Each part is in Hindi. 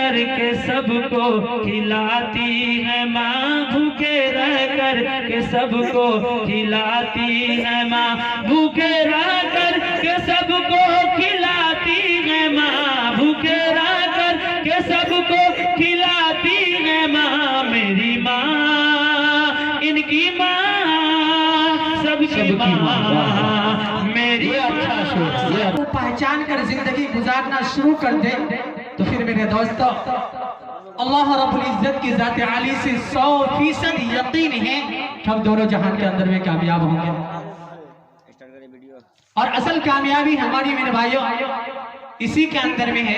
कर के सबको खिलाती है माँ, भूखे रह कर के सबको खिलाती है माँ, भूखे रह कर के सबको खिलाती है माँ, भूखे रह कर के सबको खिलाती है माँ। मेरी माँ, इनकी माँ, सबकी माँ, मेरी अच्छा सोच। वो पहचान कर जिंदगी गुजारना शुरू कर दे तो फिर मेरे दोस्तों अल्लाह रब्बुल इज्जत की ज़ात आली से 100% यकीन है हम दोनों जहान के अंदर में कामयाब होंगे। और असल कामयाबी हमारी मेरे भाइयों इसी के अंदर में है,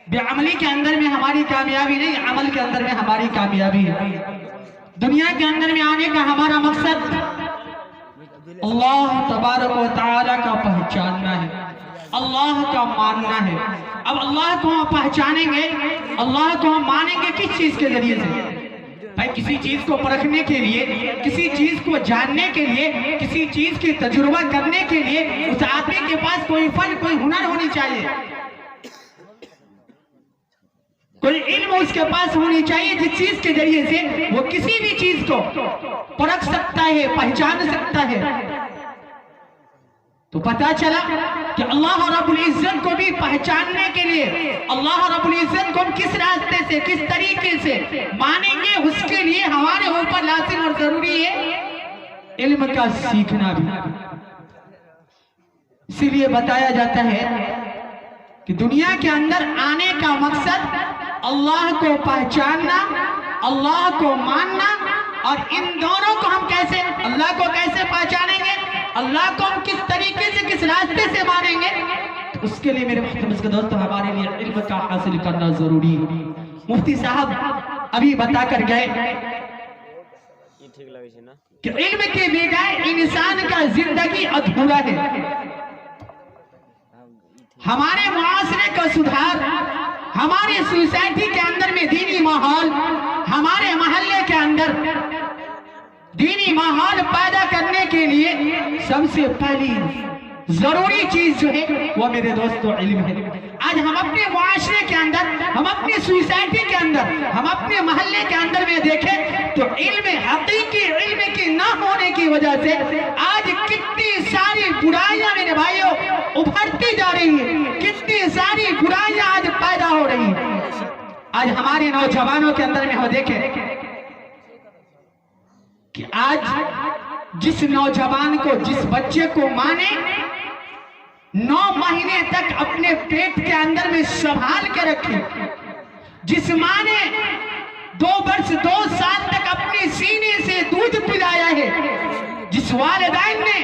बेअमली के अंदर में हमारी कामयाबी नहीं, अमल के अंदर में हमारी कामयाबी है। दुनिया के अंदर में आने का हमारा मकसद अल्लाह तबारक व तआला का पहचानना है, अल्लाह का मानना है। अब अल्लाह को हम पहचानेंगे, अल्लाह को हम मानेंगे किस चीज के जरिए से? भाई किसी चीज को परखने के लिए, किसी चीज को जानने के लिए, किसी चीज की तजुर्बा करने के लिए उस आदमी के पास कोई फन, कोई हुनर होनी चाहिए, कोई इल्म उसके पास होनी चाहिए जिस चीज के जरिए से वो किसी भी चीज को परख सकता है, पहचान सकता है। तो पता चला कि अल्लाह रब्बुल इज्जत को भी पहचानने के लिए अल्लाह रब्बुल इज्जत को हम किस रास्ते से, किस तरीके से मानेंगे, उसके लिए हमारे ऊपर लाजिम और जरूरी है इल्म का सीखना भी। इसीलिए बताया जाता है कि दुनिया के अंदर आने का मकसद अल्लाह को पहचानना, अल्लाह को मानना। और इन दोनों को हम कैसे, अल्लाह को कैसे पहचानेंगे, अल्लाह को हम किस तरीके से, किस रास्ते से मानेंगे, तो उसके लिए मेरे मोहतरम दोस्तों हमारे लिए इल्म का हासिल करना जरूरी है। मुफ्ती साहब अभी बता कर गए कि इल्म के बगैर इंसान का जिंदगी अधूरा है। हमारे मुआशरे का सुधार, हमारे सोसाइटी के अंदर में दीनी माहौल, हमारे मोहल्ले के अंदर दीनी माहौल पैदा करने के लिए सबसे पहली जरूरी चीज जो है वो मेरे दोस्तों इल्म है। आज हम अपने मुआशरे के अंदर, हम अपनी सोसाइटी के अंदर, हम अपने मोहल्ले के अंदर में देखें तो इल्म, हकीकी इल्म की ना होने की वजह से आज कितनी सारी बुराइयां मेरे भाइयों उभरती जा रही है, कितनी सारी बुराइयां आज पैदा हो रही है। आज हमारे नौजवानों के अंदर में हो देखे कि आज जिस नौजवान को, जिस बच्चे को माने 9 महीने तक अपने पेट के अंदर में संभाल के रखे, जिस मां ने 2 वर्ष 2 साल तक अपने सीने से दूध पिलाया है, जिस वालिदैन ने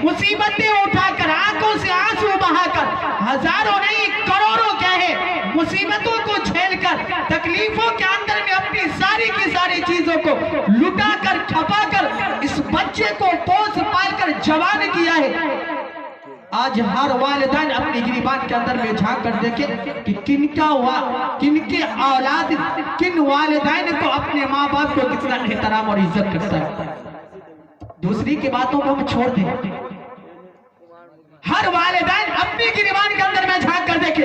मुसीबतें उठाकर, आंखों से आंसू बहाकर, हजारों नहीं करोड़ों क्या है मुसीबतों को झेलकर, तकलीफों के अंदर में अपनी सारी की सारी चीजों को लुटाकर, खपाकर इस बच्चे को पोस पाल कर जवान किया है। आज हर वालिदैन अपनी गिरबान के अंदर में झांक कर देखे कि किनके औलाद, किन वालिदैन को अपने माँ बाप को कितना एहतराम और इज्जत करता है। दूसरी की बातों को हम छोड़ दें, हर वालिदैन अपनी गिरबान के अंदर में झांक कर देखे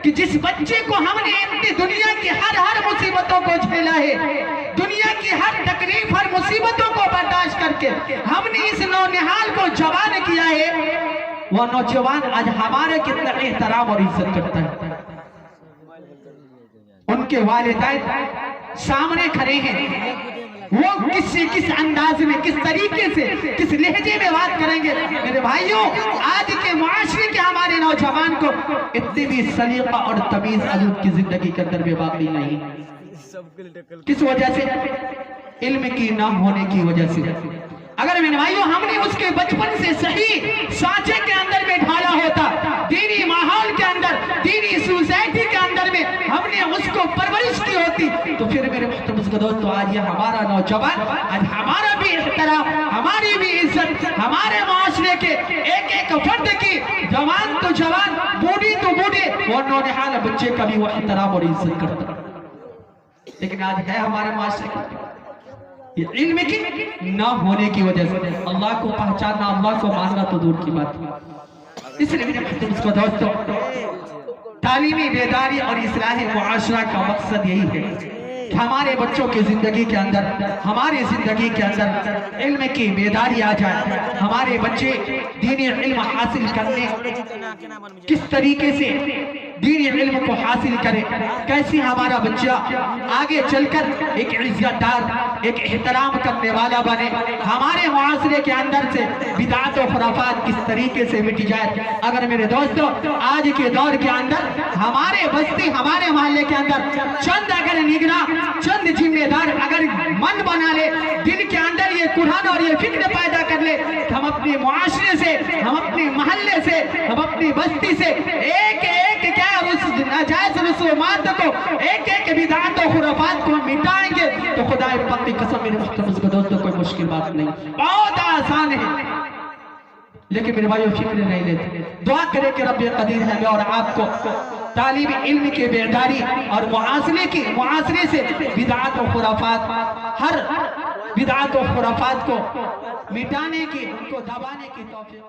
कि जिस बच्चे को हमने इतनी दुनिया की हर मुसीबतों को झेला है, दुनिया की हर तकलीफ, हर मुसीबतों को बर्दाश्त करके हमने इस नौनिहाल को जवान किया है, वह नौजवान आज हमारे कितना एहतराम और इज्जत करता है। उनके वालिदैन सामने खड़े हैं, वो किस अंदाज में, किस तरीके से, किस लहजे में बात करेंगे। मेरे भाइयों आज के मुआशरे के हमारे नौजवान को इतनी भी सलीका और तमीज अदब की जिंदगी के अंदर में बाकी नहीं। किस वजह से? इल्म की ना होने की वजह से। अगर मेरे भाइयों हमने उसके बचपन से सही सांचे के अंदर में ढाला होता, दीनी माहौल के अंदर, दीनी सोसाइटी के अंदर में हमने उसको परवरिश की होती, तो फिर मेरे दोस्तों आज ये हमारा नौजवान, आज हमारा भी एहतराम, हमारी भी इज्जत, हमारे मुआशरे के एक एक फर्द की, जवान तो जवान, बूढ़ी तो बूढ़े, और नौनिहाल बच्चे का भी वो एहतराम और इज्जत करता। लेकिन आज है हमारे मुआशरे का ये इल्म की ना होने की वजह से अल्लाह को पहचानना, अल्लाह को मानना तो दूर की बात है। इसलिए मेरे उसको दोस्तों तालीमी बेदारी और इस्लाह मुआशरा का मकसद यही है कि हमारे बच्चों की जिंदगी के अंदर, हमारी जिंदगी के अंदर इल्म की बेदारी आ जाए। हमारे बच्चे दीनी इल्म हासिल करने, किस तरीके से दीनी इल्म को हासिल करे, कैसे हमारा बच्चा आगे चलकर एक इज्जतदार, एक एहतराम करने वाला बने, हमारे मुआशरे के अंदर से बिदात और खुराफात किस तरीके से मिट जाए। अगर मेरे दोस्तों आज के दौर के अंदर हमारे बस्ती, हमारे मोहल्ले के अंदर चंद अगर निगरां, चंद जिम्मेदार अगर मन बना ले, दिल के अंदर ये कुरान और ये फिक्र पैदा कर ले, हम अपने मुआशरे से, हम अपने मोहल्ले से, हम अपनी बस्ती से एक एक क्या नाजायज रसूमात को, एक एक बिदात और खुराफात को मिटाएंगे तो खुदा पाक की कसम मेरे मुख्तरम दोस्तों कोई मुश्किल बात नहीं, बहुत आसान है। लेकिन मेरे भाइयों फिक्र नहीं लेते। दुआ करें कि रब कदीर है मैं और आपको तालीम इल्म के बेदारी और मुआसरे से बिदात और खुराफात, हर बिदात और खुराफात को मिटाने की, उनको दबाने की तौफीक